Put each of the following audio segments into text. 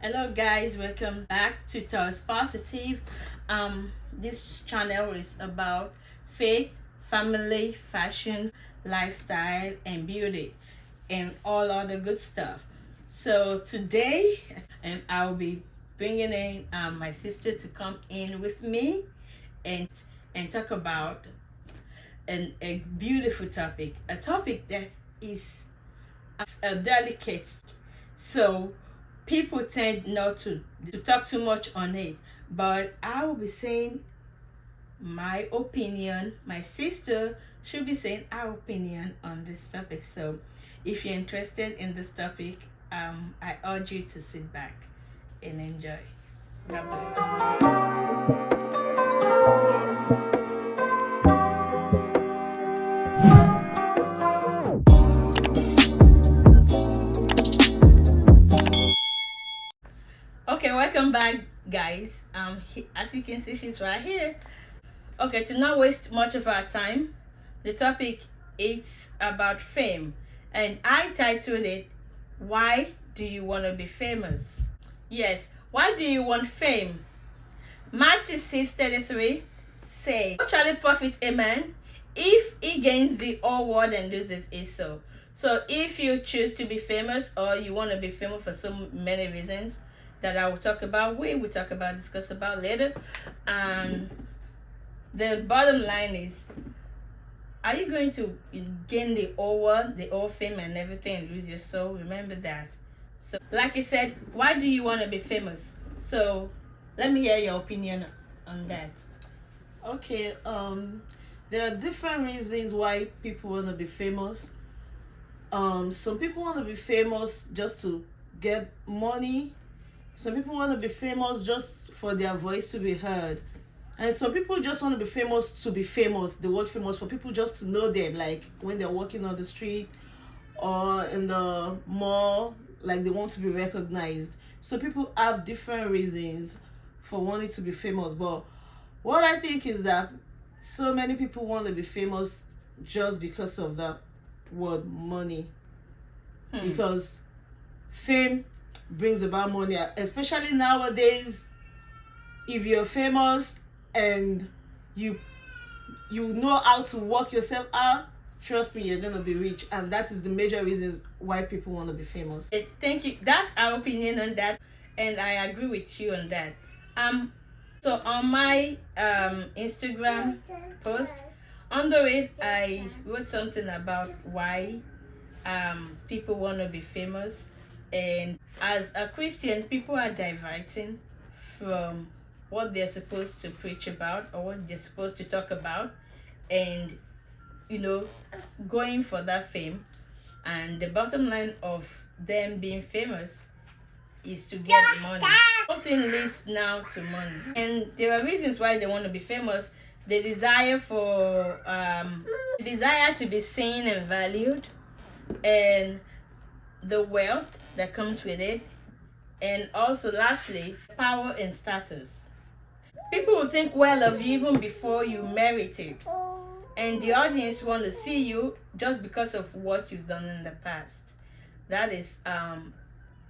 Hello guys, welcome back to Toss Positive. This channel is about faith, family, fashion, lifestyle, and beauty, and all other good stuff. So today, I'll be bringing in my sister to come in with me and talk about a beautiful topic, a topic that is delicate. So people tend not to talk too much on it, but I will be saying my opinion. My sister should be saying our opinion on this topic. So if you're interested in this topic, I urge you to sit back and enjoy. God bless. Okay, welcome back, guys. As you can see, she's right here. Okay, to not waste much of our time, the topic is about fame, and I titled it, "Why do you want to be famous?" Yes, why do you want fame? Matthew 6:33 say, "What shall it profit a man if he gains the whole world and loses his soul?" So if you choose to be famous, or you want to be famous for so many reasons that I will talk about, discuss about later, the bottom line is, are you going to gain the whole world, the whole fame and everything, and lose your soul? Remember that. So like I said, why do you want to be famous? So let me hear your opinion on that. Okay, there are different reasons why people want to be famous. Some people want to be famous just to get money. Some people want to be famous just for their voice to be heard. And some people just want to be famous to be famous. The word famous, for people just to know them, like when they're walking on the street or in the mall, like they want to be recognized. So people have different reasons for wanting to be famous. But what I think is that so many people want to be famous just because of the word money. Because fame brings about money, especially nowadays. If you're famous and you know how to work yourself out, trust me, you're gonna be rich. And that is the major reasons why people want to be famous. Thank you. That's our opinion on that, and I agree with you on that. So on my Instagram post, under it I wrote something about why people want to be famous. And as a Christian, people are diverting from what they're supposed to preach about or what they're supposed to talk about, and going for that fame. And the bottom line of them being famous is to get money. Something leads now to money, and there are reasons why they want to be famous. The desire to be seen and valued, and the wealth that comes with it, and also lastly, power and status. People will think well of you even before you merit it, and the audience want to see you just because of what you've done in the past. That is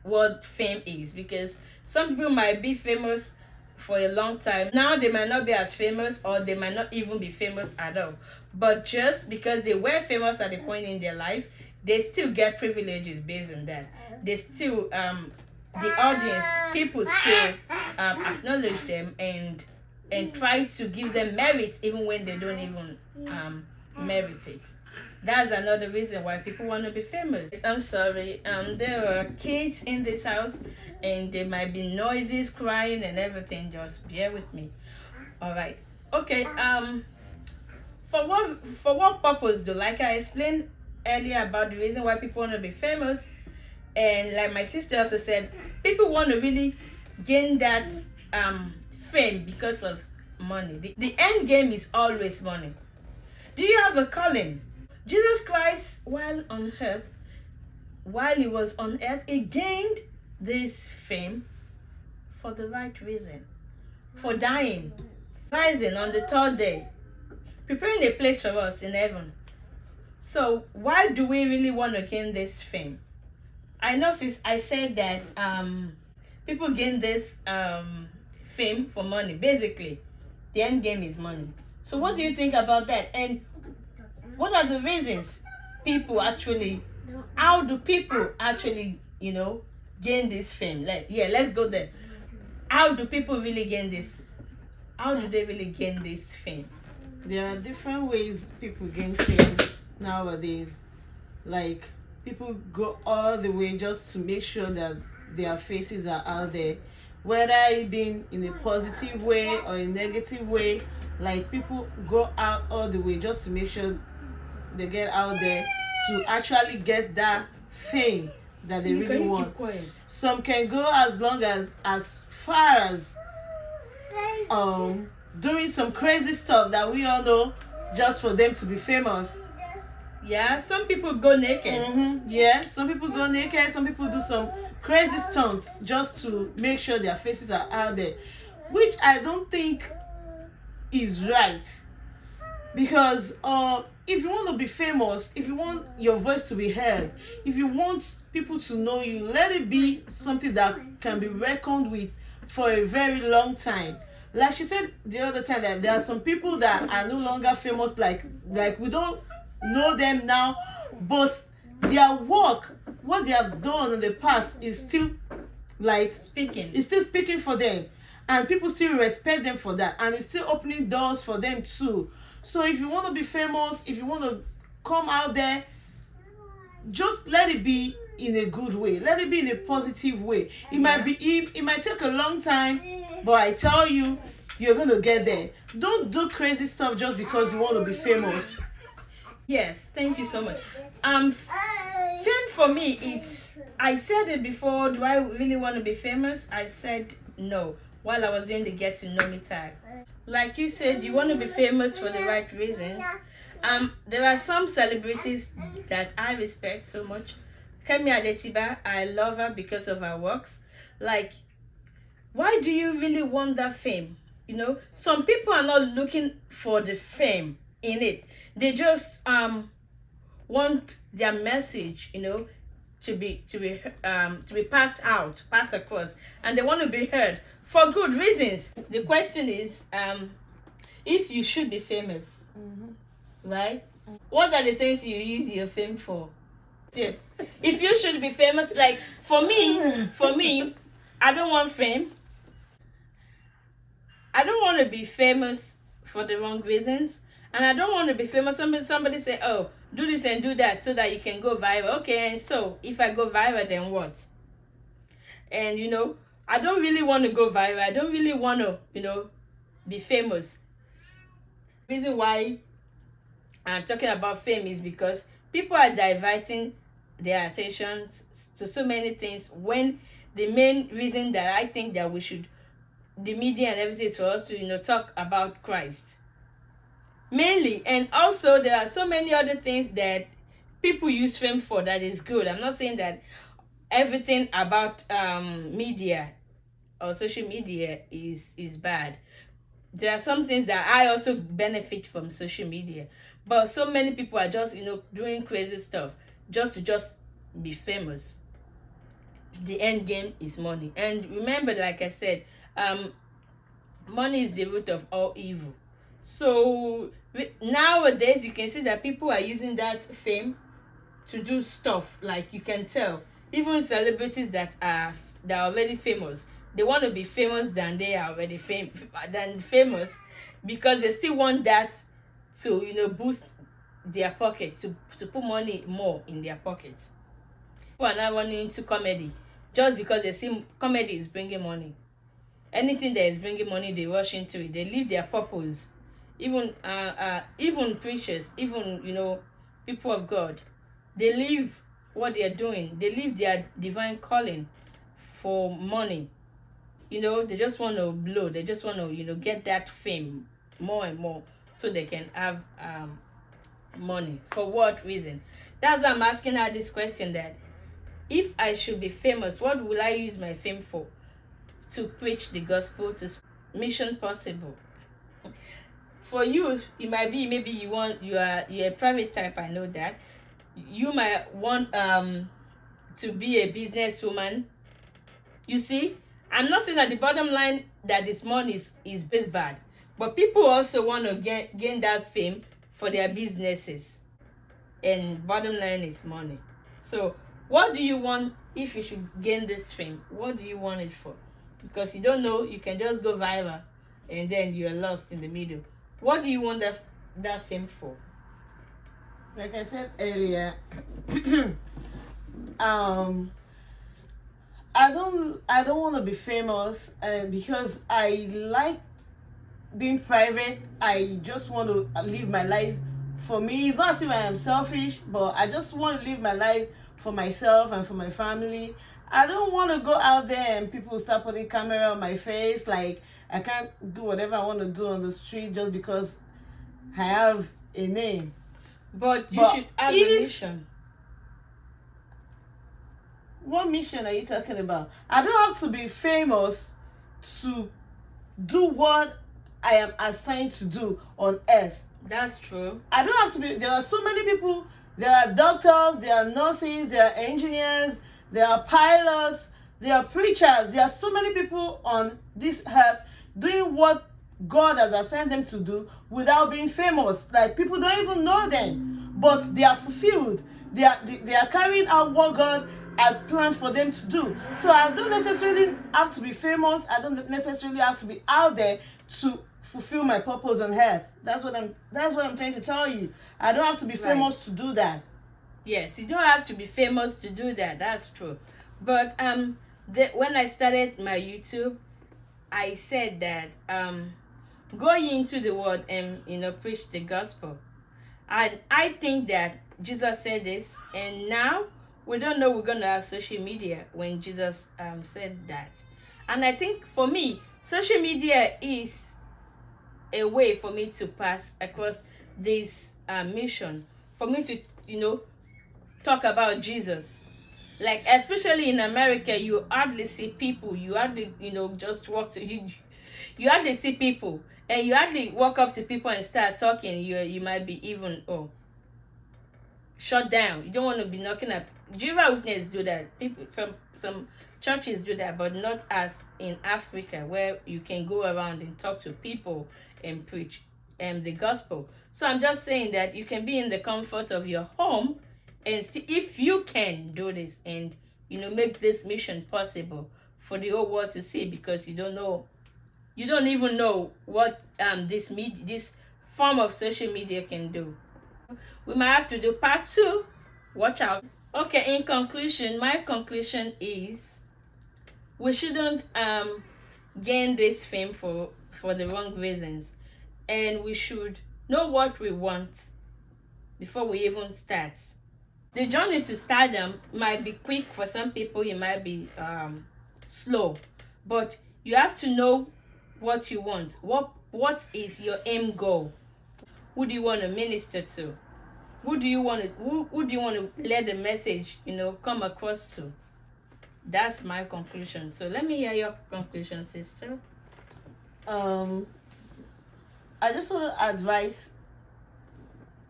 what fame is, because some people might be famous for a long time. Now they might not be as famous, or they might not even be famous at all, but just because they were famous at a point in their life, they still get privileges based on that. They still the audience, people still acknowledge them and try to give them merit even when they don't even merit it. That's another reason why people want to be famous. I'm sorry, there are kids in this house and there might be noises, crying and everything. Just bear with me. All right. Okay. For what purpose though? Like I explained earlier about the reason why people want to be famous, and like my sister also said, people want to really gain that fame because of money. The end game is always money. Do you have a calling? Jesus Christ, while he was on earth, he gained this fame for the right reason, for dying, rising on the third day, preparing a place for us in heaven. So why do we really want to gain this fame? I know since I said that People gain this fame for money. Basically, the end game is money. So what do you think about that? And what are the reasons people actually, how do people actually, gain this fame? Let's go there. How do people really gain this? How do they really gain this fame? There are different ways people gain fame nowadays. Like, people go all the way just to make sure that their faces are out there, whether it being in a positive way or a negative way. Like, people go out all the way just to make sure they get out there to actually get that fame that they really want. Some can go as far as doing some crazy stuff that we all know just for them to be famous. Yeah, some people go naked. Yeah, some people go naked. Some people do some crazy stunts just to make sure their faces are out there, which I don't think is right. Because if you want to be famous, if you want your voice to be heard, if you want people to know you, let it be something that can be reckoned with for a very long time. Like she said the other time, that there are some people that are no longer famous, like we don't know them now, but their work, what they have done in the past, is still speaking for them, and people still respect them for that, and it's still opening doors for them too. So if you want to be famous, if you want to come out there, just let it be in a good way, let it be in a positive way. It might take a long time, but I tell you, you're going to get there. Don't do crazy stuff just because you want to be famous. Yes, thank you so much. Fame for me, I said it before, do I really want to be famous? I said no, while I was doing the get to know me tag. Like you said, you want to be famous for the right reasons. There are some celebrities that I respect so much. Kemi Adetiba, I love her because of her works. Like, why do you really want that fame? Some people are not looking for the fame in it. They just want their message, to be passed across, and they want to be heard for good reasons. The question is, if you should be famous, right? What are the things you use your fame for? Yes. If you should be famous, like for me, I don't want fame. I don't want to be famous for the wrong reasons. And I don't want to be famous. Somebody say, oh, do this and do that so that you can go viral. Okay, and so if I go viral, then what? And, I don't really want to go viral. I don't really want to, be famous. Reason why I'm talking about fame is because people are diverting their attentions to so many things, when the main reason that I think that the media and everything is for us to, talk about Christ. Mainly. And also there are so many other things that people use fame for that is good. I'm not saying that everything about media or social media is bad. There are some things that I also benefit from social media, but so many people are just doing crazy stuff just to be famous. The end game is money. And remember, like I said, money is the root of all evil. So nowadays you can see that people are using that fame to do stuff. Like, you can tell even celebrities that are already famous, they want to be famous than they are already famous, because they still want that to boost their pocket, to put money more in their pockets. People are now running into comedy just because they see comedy is bringing money. Anything that is bringing money, they rush into it. They leave their purpose. Even preachers, even people of God, they leave what they are doing. They leave their divine calling for money. They just want to blow. They just want to get that fame more and more, so they can have money. For what reason? That's why I'm asking her this question, that if I should be famous, what will I use my fame for? To preach the gospel, to Mission Possible. For you, it might be, maybe you're a private type, I know that. You might want to be a businesswoman. You see, I'm not saying that the bottom line that this money is bad, but people also want to gain that fame for their businesses, and bottom line is money. So what do you want if you should gain this fame? What do you want it for? Because you don't know, you can just go viral and then you're lost in the middle. What do you want that fame for? Like I said earlier, I don't want to be famous, and because I like being private, I just want to live my life for me. It's not as if I am selfish, but I just want to live my life for myself and for my family. I don't want to go out there and people start putting camera on my face. Like, I can't do whatever I want to do on the street just because I have a name. But you should have a mission. What mission are you talking about? I don't have to be famous to do what I am assigned to do on earth. That's true. I don't have to be. There are so many people. There are doctors, there are nurses, there are engineers, there are pilots, there are preachers. There are so many people on this earth doing what God has assigned them to do without being famous. Like, people don't even know them, but they are fulfilled. They are carrying out what God has planned for them to do. So I don't necessarily have to be famous. I don't necessarily have to be out there to fulfill my purpose on earth. That's what I'm trying to tell you. I don't have to be famous to do that. Yes, you don't have to be famous to do that. That's true. But when I started my YouTube, I said that go into the world and preach the gospel. And I think that Jesus said this, and now we don't know we're gonna have social media when Jesus said that. And I think for me, social media is a way for me to pass across this mission, for me to talk about Jesus. Like, especially in America, you hardly see people. You hardly just walk to you hardly see people, and you hardly walk up to people and start talking. You might be even shut down. You don't want to be knocking up. Jehovah's Witnesses do that. People, some churches do that, but not as in Africa, where you can go around and talk to people and preach the gospel. So I'm just saying that you can be in the comfort of your home, and if you can do this and make this mission possible for the whole world to see, because you don't even know what this form of social media can do. We might have to do part 2. Watch out. Okay, in conclusion, my conclusion is we shouldn't gain this fame for the wrong reasons, and we should know what we want before we even start. The journey to stardom might be quick for some people. It might be slow, but you have to know what you want. What is your aim goal? Who do you want to minister to? Who do you want to let the message come across to? That's my conclusion. So let me hear your conclusion, sister. I just want to advise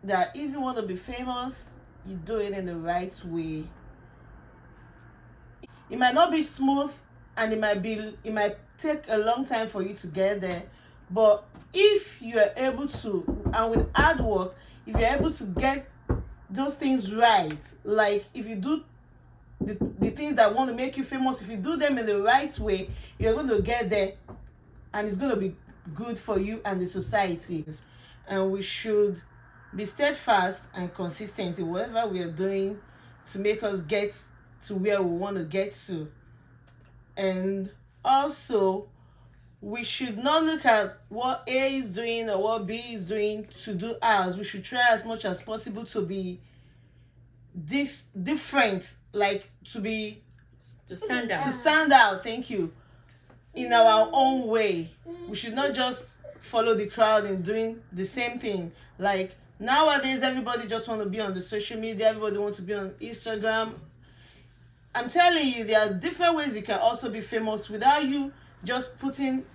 that if you want to be famous, you do it in the right way. It might not be smooth, and it might take a long time for you to get there, but if you are able to, and with hard work, if you're able to get those things right, like if you do the things that want to make you famous, if you do them in the right way, you're going to get there, and it's going to be good for you and the society. And we should be steadfast and consistent in whatever we are doing to make us get to where we want to get to. And also, we should not look at what A is doing or what B is doing to do ours. We should try as much as possible to be different, like to stand out. To stand out, thank you, in our own way. We should not just follow the crowd in doing the same thing. Like, nowadays, everybody just want to be on the social media. Everybody wants to be on Instagram. I'm telling you, there are different ways you can also be famous without you just putting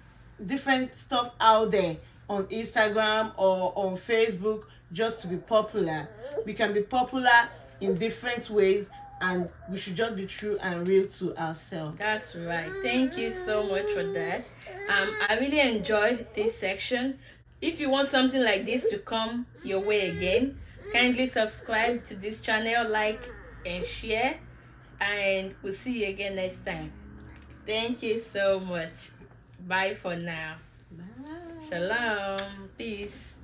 different stuff out there on Instagram or on Facebook just to be popular. We can be popular in different ways and we should just be true and real to ourselves. That's right. Thank you so much for that. I really enjoyed this section. If you want something like this to come your way again, kindly subscribe to this channel, like and share, and we'll see you again next time. Thank you so much. Bye for now. Bye. Shalom. Peace.